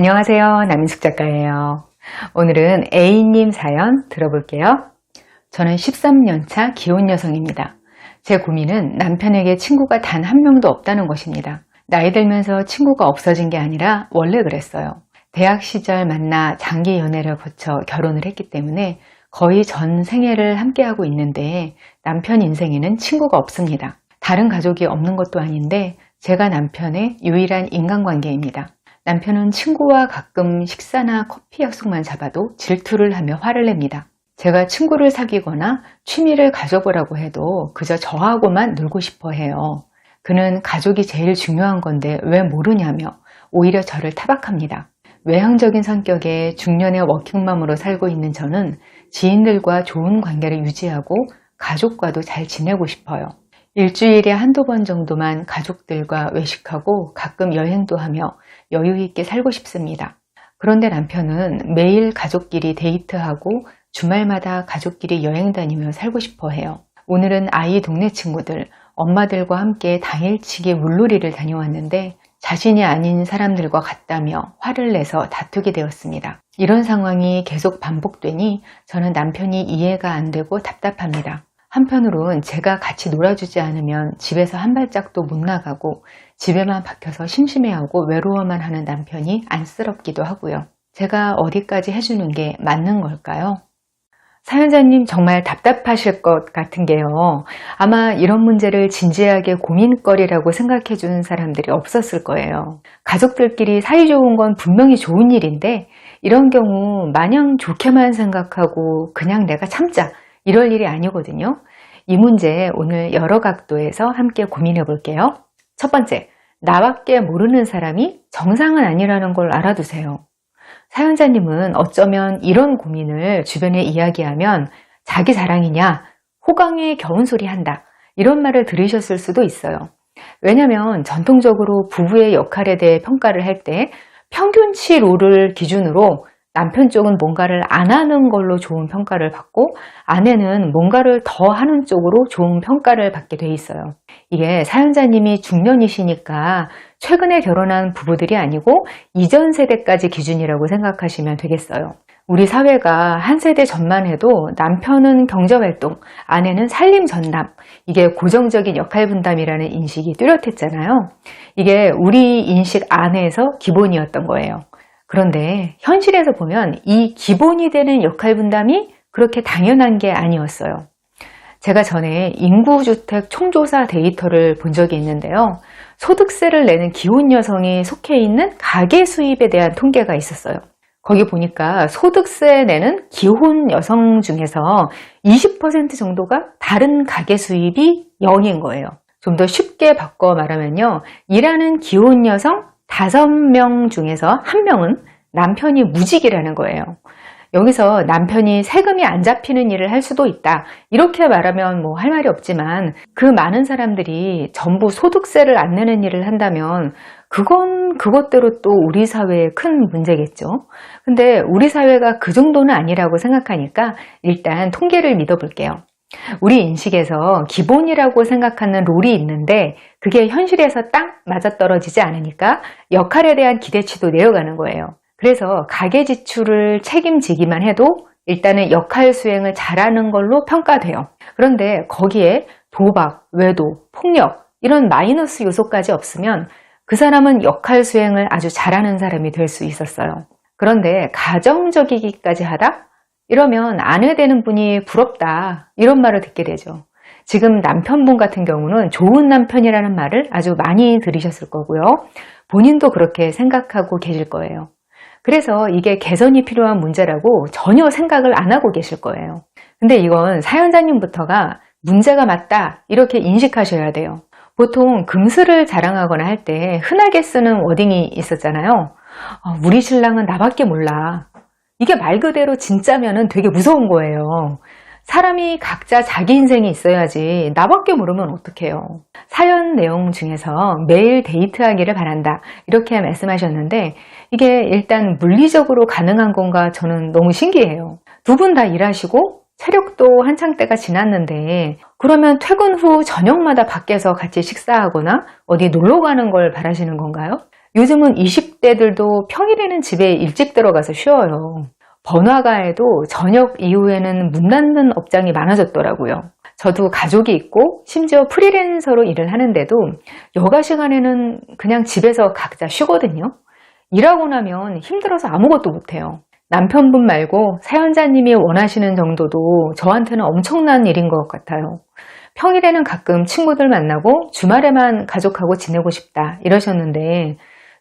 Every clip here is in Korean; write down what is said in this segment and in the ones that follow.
안녕하세요. 남인숙 작가예요. 오늘은 A님 사연 들어볼게요. 저는 13년차 기혼 여성입니다. 제 고민은 남편에게 친구가 단 한 명도 없다는 것입니다. 나이 들면서 친구가 없어진 게 아니라 원래 그랬어요. 대학 시절 만나 장기 연애를 거쳐 결혼을 했기 때문에 거의 전 생애를 함께하고 있는데 남편 인생에는 친구가 없습니다. 다른 가족이 없는 것도 아닌데 제가 남편의 유일한 인간관계입니다. 남편은 친구와 가끔 식사나 커피 약속만 잡아도 질투를 하며 화를 냅니다. 제가 친구를 사귀거나 취미를 가져보라고 해도 그저 저하고만 놀고 싶어 해요. 그는 가족이 제일 중요한 건데 왜 모르냐며 오히려 저를 타박합니다. 외향적인 성격의 중년의 워킹맘으로 살고 있는 저는 지인들과 좋은 관계를 유지하고 가족과도 잘 지내고 싶어요. 일주일에 한두 번 정도만 가족들과 외식하고 가끔 여행도 하며 여유 있게 살고 싶습니다. 그런데 남편은 매일 가족끼리 데이트하고 주말마다 가족끼리 여행 다니며 살고 싶어 해요. 오늘은 아이 동네 친구들, 엄마들과 함께 당일치기 물놀이를 다녀왔는데 자신이 아닌 사람들과 같다며 화를 내서 다투게 되었습니다. 이런 상황이 계속 반복되니 저는 남편이 이해가 안 되고 답답합니다. 한편으론 제가 같이 놀아주지 않으면 집에서 한 발짝도 못 나가고 집에만 박혀서 심심해하고 외로워만 하는 남편이 안쓰럽기도 하고요. 제가 어디까지 해주는 게 맞는 걸까요? 사연자님 정말 답답하실 것 같은 게요. 아마 이런 문제를 진지하게 고민거리라고 생각해 주는 사람들이 없었을 거예요. 가족들끼리 사이 좋은 건 분명히 좋은 일인데 이런 경우 마냥 좋게만 생각하고 그냥 내가 참자 이럴 일이 아니거든요. 이 문제 오늘 여러 각도에서 함께 고민해 볼게요. 첫 번째, 나밖에 모르는 사람이 정상은 아니라는 걸 알아두세요. 사연자님은 어쩌면 이런 고민을 주변에 이야기하면 자기 자랑이냐, 호강에 겨운 소리 한다 이런 말을 들으셨을 수도 있어요. 왜냐하면 전통적으로 부부의 역할에 대해 평가를 할 때 평균치 롤을 기준으로 남편 쪽은 뭔가를 안 하는 걸로 좋은 평가를 받고 아내는 뭔가를 더 하는 쪽으로 좋은 평가를 받게 돼 있어요. 이게 사연자님이 중년이시니까 최근에 결혼한 부부들이 아니고 이전 세대까지 기준이라고 생각하시면 되겠어요. 우리 사회가 한 세대 전만 해도 남편은 경제활동, 아내는 살림 전담, 이게 고정적인 역할 분담이라는 인식이 뚜렷했잖아요. 이게 우리 인식 안에서 기본이었던 거예요. 그런데 현실에서 보면 이 기본이 되는 역할 분담이 그렇게 당연한 게 아니었어요. 제가 전에 인구주택 총조사 데이터를 본 적이 있는데요. 소득세를 내는 기혼 여성이 속해 있는 가계 수입에 대한 통계가 있었어요. 거기 보니까 소득세 내는 기혼 여성 중에서 20% 정도가 다른 가계 수입이 0인 거예요. 좀 더 쉽게 바꿔 말하면요. 일하는 기혼 여성 5명 중에서 1명은 남편이 무직이라는 거예요. 여기서 남편이 세금이 안 잡히는 일을 할 수도 있다. 이렇게 말하면 뭐 할 말이 없지만 그 많은 사람들이 전부 소득세를 안 내는 일을 한다면 그건 그것대로 또 우리 사회의 큰 문제겠죠. 근데 우리 사회가 그 정도는 아니라고 생각하니까 일단 통계를 믿어볼게요. 우리 인식에서 기본이라고 생각하는 롤이 있는데 그게 현실에서 딱 맞아떨어지지 않으니까 역할에 대한 기대치도 내려가는 거예요. 그래서 가계 지출을 책임지기만 해도 일단은 역할 수행을 잘하는 걸로 평가돼요. 그런데 거기에 도박, 외도, 폭력 이런 마이너스 요소까지 없으면 그 사람은 역할 수행을 아주 잘하는 사람이 될 수 있었어요. 그런데 가정적이기까지 하다? 이러면 아내 되는 분이 부럽다 이런 말을 듣게 되죠. 지금 남편분 같은 경우는 좋은 남편이라는 말을 아주 많이 들으셨을 거고요. 본인도 그렇게 생각하고 계실 거예요. 그래서 이게 개선이 필요한 문제라고 전혀 생각을 안 하고 계실 거예요. 근데 이건 사연자님부터가 문제가 맞다 이렇게 인식하셔야 돼요. 보통 금슬을 자랑하거나 할 때 흔하게 쓰는 워딩이 있었잖아요. 우리 신랑은 나밖에 몰라. 이게 말 그대로 진짜면은 되게 무서운 거예요. 사람이 각자 자기 인생이 있어야지 나밖에 모르면 어떡해요. 사연 내용 중에서 매일 데이트하기를 바란다 이렇게 말씀하셨는데 이게 일단 물리적으로 가능한 건가 저는 너무 신기해요. 두 분 다 일하시고 체력도 한창 때가 지났는데 그러면 퇴근 후 저녁마다 밖에서 같이 식사하거나 어디 놀러 가는 걸 바라시는 건가요? 요즘은 20대들도 평일에는 집에 일찍 들어가서 쉬어요. 번화가에도 저녁 이후에는 문 닫는 업장이 많아졌더라고요. 저도 가족이 있고 심지어 프리랜서로 일을 하는데도 여가 시간에는 그냥 집에서 각자 쉬거든요. 일하고 나면 힘들어서 아무것도 못해요. 남편분 말고 사연자님이 원하시는 정도도 저한테는 엄청난 일인 것 같아요. 평일에는 가끔 친구들 만나고 주말에만 가족하고 지내고 싶다 이러셨는데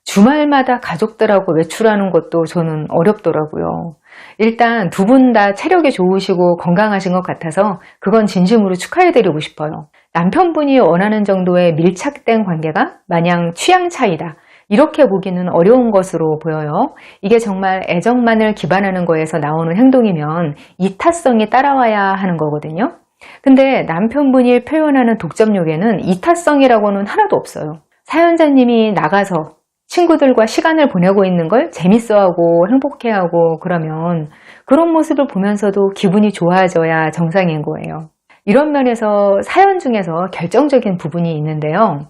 주말마다 가족들하고 외출하는 것도 저는 어렵더라고요. 일단 두 분 다 체력이 좋으시고 건강하신 것 같아서 그건 진심으로 축하해드리고 싶어요. 남편분이 원하는 정도의 밀착된 관계가 마냥 취향 차이다. 이렇게 보기는 어려운 것으로 보여요. 이게 정말 애정만을 기반하는 거에서 나오는 행동이면 이타성이 따라와야 하는 거거든요. 근데 남편분이 표현하는 독점욕에는 이타성이라고는 하나도 없어요. 사연자님이 나가서 친구들과 시간을 보내고 있는 걸 재밌어하고 행복해하고 그러면 그런 모습을 보면서도 기분이 좋아져야 정상인 거예요. 이런 면에서 사연 중에서 결정적인 부분이 있는데요.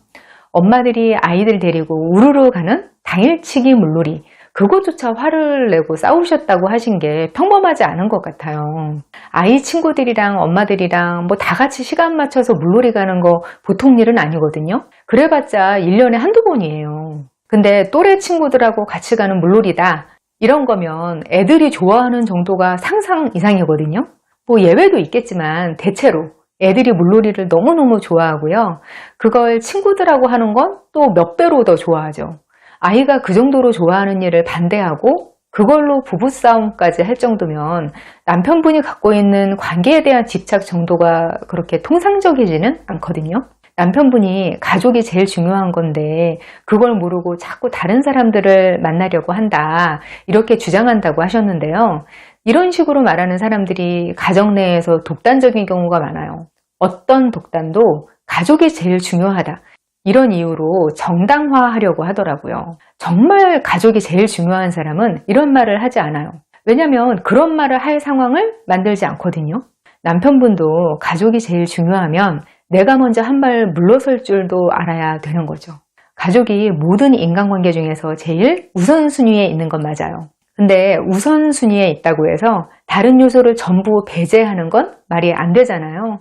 엄마들이 아이들 데리고 우르르 가는 당일치기 물놀이, 그것조차 화를 내고 싸우셨다고 하신 게 평범하지 않은 것 같아요. 아이 친구들이랑 엄마들이랑 뭐 다 같이 시간 맞춰서 물놀이 가는 거 보통 일은 아니거든요. 그래봤자 1년에 한두 번이에요. 근데 또래 친구들하고 같이 가는 물놀이다 이런 거면 애들이 좋아하는 정도가 상상 이상이거든요. 뭐 예외도 있겠지만 대체로 애들이 물놀이를 너무너무 좋아하고요. 그걸 친구들하고 하는 건 또 몇 배로 더 좋아하죠. 아이가 그 정도로 좋아하는 일을 반대하고 그걸로 부부싸움까지 할 정도면 남편분이 갖고 있는 관계에 대한 집착 정도가 그렇게 통상적이지는 않거든요. 남편분이 가족이 제일 중요한 건데 그걸 모르고 자꾸 다른 사람들을 만나려고 한다 이렇게 주장한다고 하셨는데요. 이런 식으로 말하는 사람들이 가정 내에서 독단적인 경우가 많아요. 어떤 독단도 가족이 제일 중요하다 이런 이유로 정당화하려고 하더라고요. 정말 가족이 제일 중요한 사람은 이런 말을 하지 않아요. 왜냐하면 그런 말을 할 상황을 만들지 않거든요. 남편분도 가족이 제일 중요하면 내가 먼저 한 발 물러설 줄도 알아야 되는 거죠. 가족이 모든 인간관계 중에서 제일 우선순위에 있는 건 맞아요. 근데 우선순위에 있다고 해서 다른 요소를 전부 배제하는 건 말이 안 되잖아요.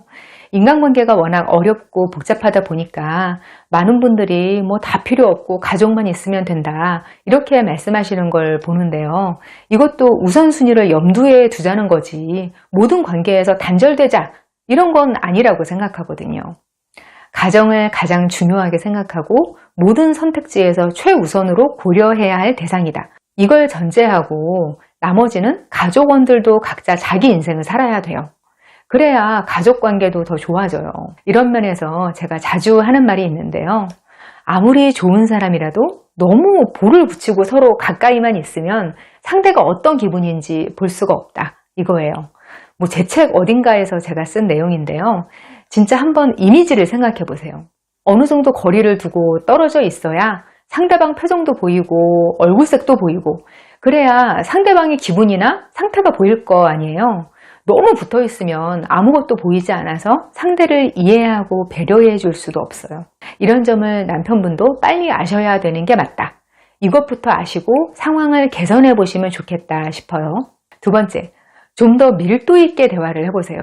인간관계가 워낙 어렵고 복잡하다 보니까 많은 분들이 뭐 다 필요 없고 가족만 있으면 된다 이렇게 말씀하시는 걸 보는데요. 이것도 우선순위를 염두에 두자는 거지 모든 관계에서 단절되자 이런 건 아니라고 생각하거든요. 가정을 가장 중요하게 생각하고 모든 선택지에서 최우선으로 고려해야 할 대상이다. 이걸 전제하고 나머지는 가족원들도 각자 자기 인생을 살아야 돼요. 그래야 가족관계도 더 좋아져요. 이런 면에서 제가 자주 하는 말이 있는데요. 아무리 좋은 사람이라도 너무 볼을 붙이고 서로 가까이만 있으면 상대가 어떤 기분인지 볼 수가 없다. 이거예요. 뭐 제 책 어딘가에서 제가 쓴 내용인데요. 진짜 한번 이미지를 생각해 보세요. 어느 정도 거리를 두고 떨어져 있어야 상대방 표정도 보이고 얼굴색도 보이고 그래야 상대방의 기분이나 상태가 보일 거 아니에요. 너무 붙어 있으면 아무것도 보이지 않아서 상대를 이해하고 배려해 줄 수도 없어요. 이런 점을 남편분도 빨리 아셔야 되는 게 맞다. 이것부터 아시고 상황을 개선해 보시면 좋겠다 싶어요. 두 번째, 좀 더 밀도 있게 대화를 해보세요.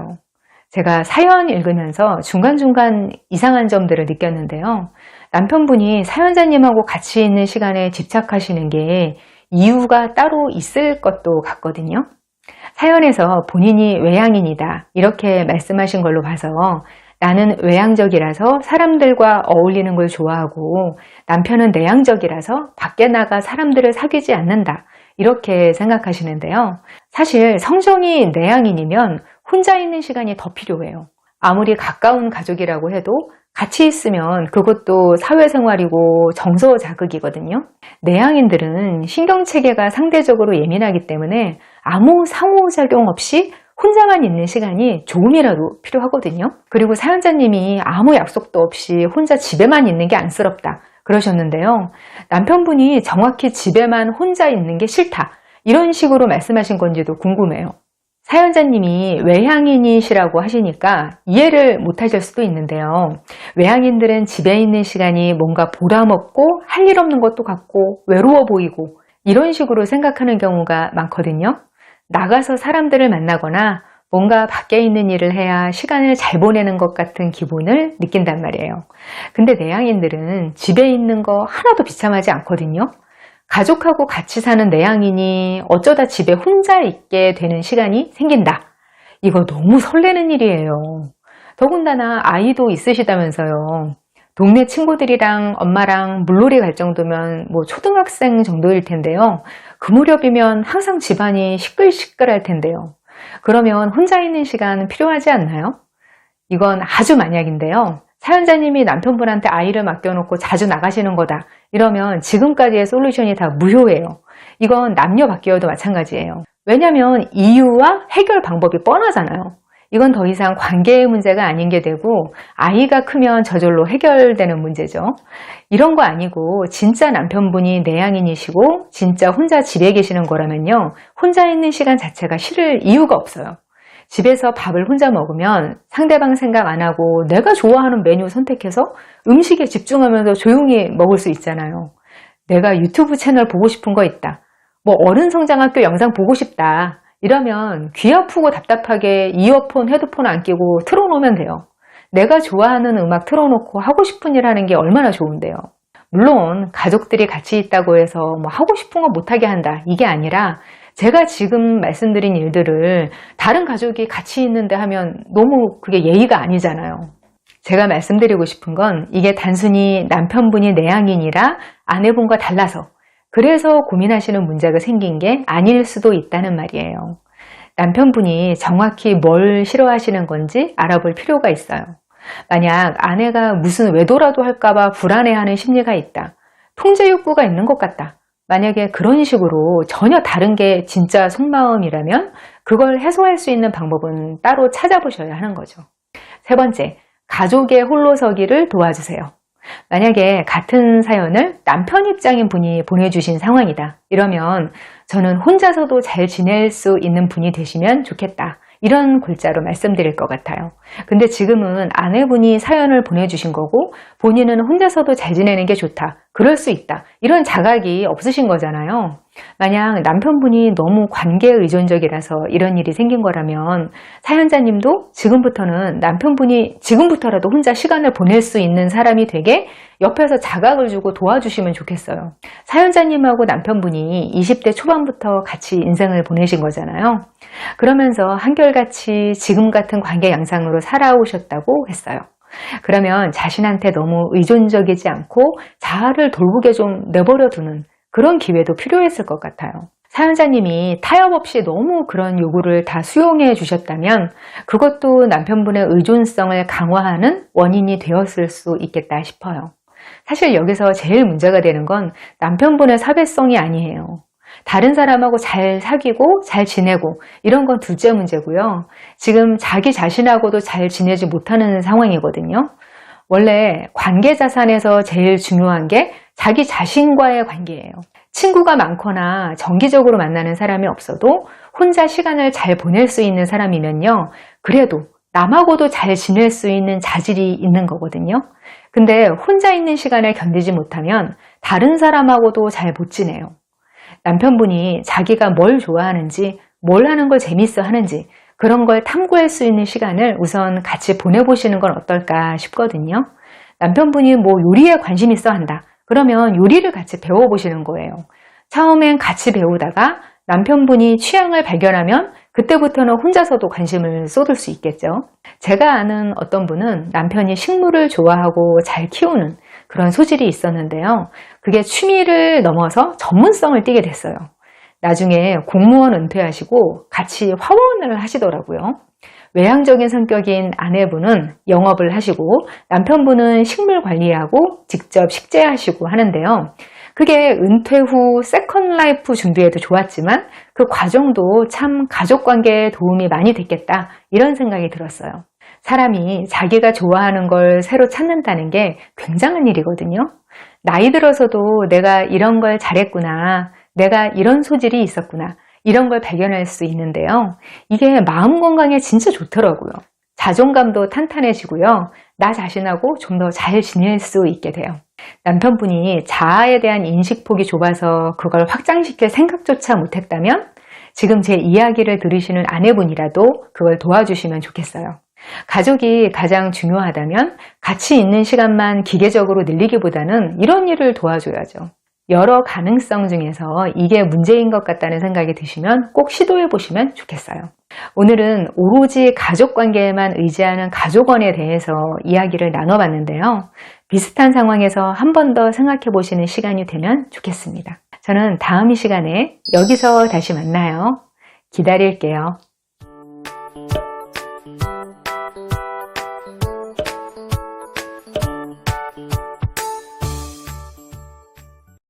제가 사연 읽으면서 중간중간 이상한 점들을 느꼈는데요. 남편분이 사연자님하고 같이 있는 시간에 집착하시는 게 이유가 따로 있을 것도 같거든요. 사연에서 본인이 외향인이다 이렇게 말씀하신 걸로 봐서 나는 외향적이라서 사람들과 어울리는 걸 좋아하고 남편은 내향적이라서 밖에 나가 사람들을 사귀지 않는다 이렇게 생각하시는데요. 사실 성정이 내향인이면 혼자 있는 시간이 더 필요해요. 아무리 가까운 가족이라고 해도 같이 있으면 그것도 사회생활이고 정서 자극이거든요. 내향인들은 신경체계가 상대적으로 예민하기 때문에 아무 상호작용 없이 혼자만 있는 시간이 조금이라도 필요하거든요. 그리고 사연자님이 아무 약속도 없이 혼자 집에만 있는 게 안쓰럽다 그러셨는데요. 남편분이 정확히 집에만 혼자 있는 게 싫다 이런 식으로 말씀하신 건지도 궁금해요. 사연자님이 외향인이시라고 하시니까 이해를 못하실 수도 있는데요. 외향인들은 집에 있는 시간이 뭔가 보람없고 할 일 없는 것도 같고 외로워 보이고 이런 식으로 생각하는 경우가 많거든요. 나가서 사람들을 만나거나 뭔가 밖에 있는 일을 해야 시간을 잘 보내는 것 같은 기분을 느낀단 말이에요. 근데 내향인들은 집에 있는 거 하나도 비참하지 않거든요. 가족하고 같이 사는 내향인이 어쩌다 집에 혼자 있게 되는 시간이 생긴다. 이거 너무 설레는 일이에요. 더군다나 아이도 있으시다면서요. 동네 친구들이랑 엄마랑 물놀이 갈 정도면 뭐 초등학생 정도일 텐데요. 그 무렵이면 항상 집안이 시끌시끌할 텐데요. 그러면 혼자 있는 시간 필요하지 않나요? 이건 아주 만약인데요. 사연자님이 남편분한테 아이를 맡겨놓고 자주 나가시는 거다. 이러면 지금까지의 솔루션이 다 무효예요. 이건 남녀 바뀌어도 마찬가지예요. 왜냐하면 이유와 해결 방법이 뻔하잖아요. 이건 더 이상 관계의 문제가 아닌 게 되고 아이가 크면 저절로 해결되는 문제죠. 이런 거 아니고 진짜 남편분이 내향인이시고 진짜 혼자 집에 계시는 거라면요. 혼자 있는 시간 자체가 싫을 이유가 없어요. 집에서 밥을 혼자 먹으면 상대방 생각 안 하고 내가 좋아하는 메뉴 선택해서 음식에 집중하면서 조용히 먹을 수 있잖아요. 내가 유튜브 채널 보고 싶은 거 있다. 뭐 어른성장학교 영상 보고 싶다. 이러면 귀 아프고 답답하게 이어폰, 헤드폰 안 끼고 틀어놓으면 돼요. 내가 좋아하는 음악 틀어놓고 하고 싶은 일 하는 게 얼마나 좋은데요. 물론 가족들이 같이 있다고 해서 뭐 하고 싶은 거 못하게 한다. 이게 아니라 제가 지금 말씀드린 일들을 다른 가족이 같이 있는데 하면 너무 그게 예의가 아니잖아요. 제가 말씀드리고 싶은 건 이게 단순히 남편분이 내향인이라 아내분과 달라서 그래서 고민하시는 문제가 생긴 게 아닐 수도 있다는 말이에요. 남편분이 정확히 뭘 싫어하시는 건지 알아볼 필요가 있어요. 만약 아내가 무슨 외도라도 할까봐 불안해하는 심리가 있다. 통제 욕구가 있는 것 같다. 만약에 그런 식으로 전혀 다른 게 진짜 속마음이라면 그걸 해소할 수 있는 방법은 따로 찾아보셔야 하는 거죠. 세 번째, 가족의 홀로서기를 도와주세요. 만약에 같은 사연을 남편 입장인 분이 보내주신 상황이다. 이러면 저는 혼자서도 잘 지낼 수 있는 분이 되시면 좋겠다. 이런 골자로 말씀드릴 것 같아요. 근데 지금은 아내분이 사연을 보내주신 거고 본인은 혼자서도 잘 지내는 게 좋다. 그럴 수 있다. 이런 자각이 없으신 거잖아요. 만약 남편분이 너무 관계 의존적이라서 이런 일이 생긴 거라면 사연자님도 지금부터는 남편분이 지금부터라도 혼자 시간을 보낼 수 있는 사람이 되게 옆에서 자각을 주고 도와주시면 좋겠어요. 사연자님하고 남편분이 20대 초반부터 같이 인생을 보내신 거잖아요. 그러면서 한결같이 지금 같은 관계 양상으로 살아오셨다고 했어요. 그러면 자신한테 너무 의존적이지 않고 자아를 돌보게 좀 내버려 두는 그런 기회도 필요했을 것 같아요. 사연자님이 타협 없이 너무 그런 요구를 다 수용해 주셨다면 그것도 남편분의 의존성을 강화하는 원인이 되었을 수 있겠다 싶어요. 사실 여기서 제일 문제가 되는 건 남편분의 사회성이 아니에요. 다른 사람하고 잘 사귀고 잘 지내고 이런 건 둘째 문제고요. 지금 자기 자신하고도 잘 지내지 못하는 상황이거든요. 원래 관계 자산에서 제일 중요한 게 자기 자신과의 관계예요. 친구가 많거나 정기적으로 만나는 사람이 없어도 혼자 시간을 잘 보낼 수 있는 사람이면요. 그래도 남하고도 잘 지낼 수 있는 자질이 있는 거거든요. 근데 혼자 있는 시간을 견디지 못하면 다른 사람하고도 잘 못 지내요. 남편분이 자기가 뭘 좋아하는지, 뭘 하는 걸 재밌어 하는지 그런 걸 탐구할 수 있는 시간을 우선 같이 보내보시는 건 어떨까 싶거든요. 남편분이 뭐 요리에 관심 있어 한다. 그러면 요리를 같이 배워보시는 거예요. 처음엔 같이 배우다가 남편분이 취향을 발견하면 그때부터는 혼자서도 관심을 쏟을 수 있겠죠. 제가 아는 어떤 분은 남편이 식물을 좋아하고 잘 키우는 그런 소질이 있었는데요. 그게 취미를 넘어서 전문성을 띠게 됐어요. 나중에 공무원 은퇴하시고 같이 화원을 하시더라고요. 외향적인 성격인 아내분은 영업을 하시고 남편분은 식물 관리하고 직접 식재하시고 하는데요. 그게 은퇴 후 세컨 라이프 준비에도 좋았지만 그 과정도 참 가족관계에 도움이 많이 됐겠다 이런 생각이 들었어요. 사람이 자기가 좋아하는 걸 새로 찾는다는 게 굉장한 일이거든요. 나이 들어서도 내가 이런 걸 잘했구나, 내가 이런 소질이 있었구나 이런 걸 발견할 수 있는데요. 이게 마음 건강에 진짜 좋더라고요. 자존감도 탄탄해지고요. 나 자신하고 좀 더 잘 지낼 수 있게 돼요. 남편분이 자아에 대한 인식폭이 좁아서 그걸 확장시킬 생각조차 못했다면 지금 제 이야기를 들으시는 아내분이라도 그걸 도와주시면 좋겠어요. 가족이 가장 중요하다면 같이 있는 시간만 기계적으로 늘리기보다는 이런 일을 도와줘야죠. 여러 가능성 중에서 이게 문제인 것 같다는 생각이 드시면 꼭 시도해 보시면 좋겠어요. 오늘은 오로지 가족관계에만 의지하는 가족원에 대해서 이야기를 나눠봤는데요. 비슷한 상황에서 한 번 더 생각해 보시는 시간이 되면 좋겠습니다. 저는 다음 이 시간에 여기서 다시 만나요. 기다릴게요.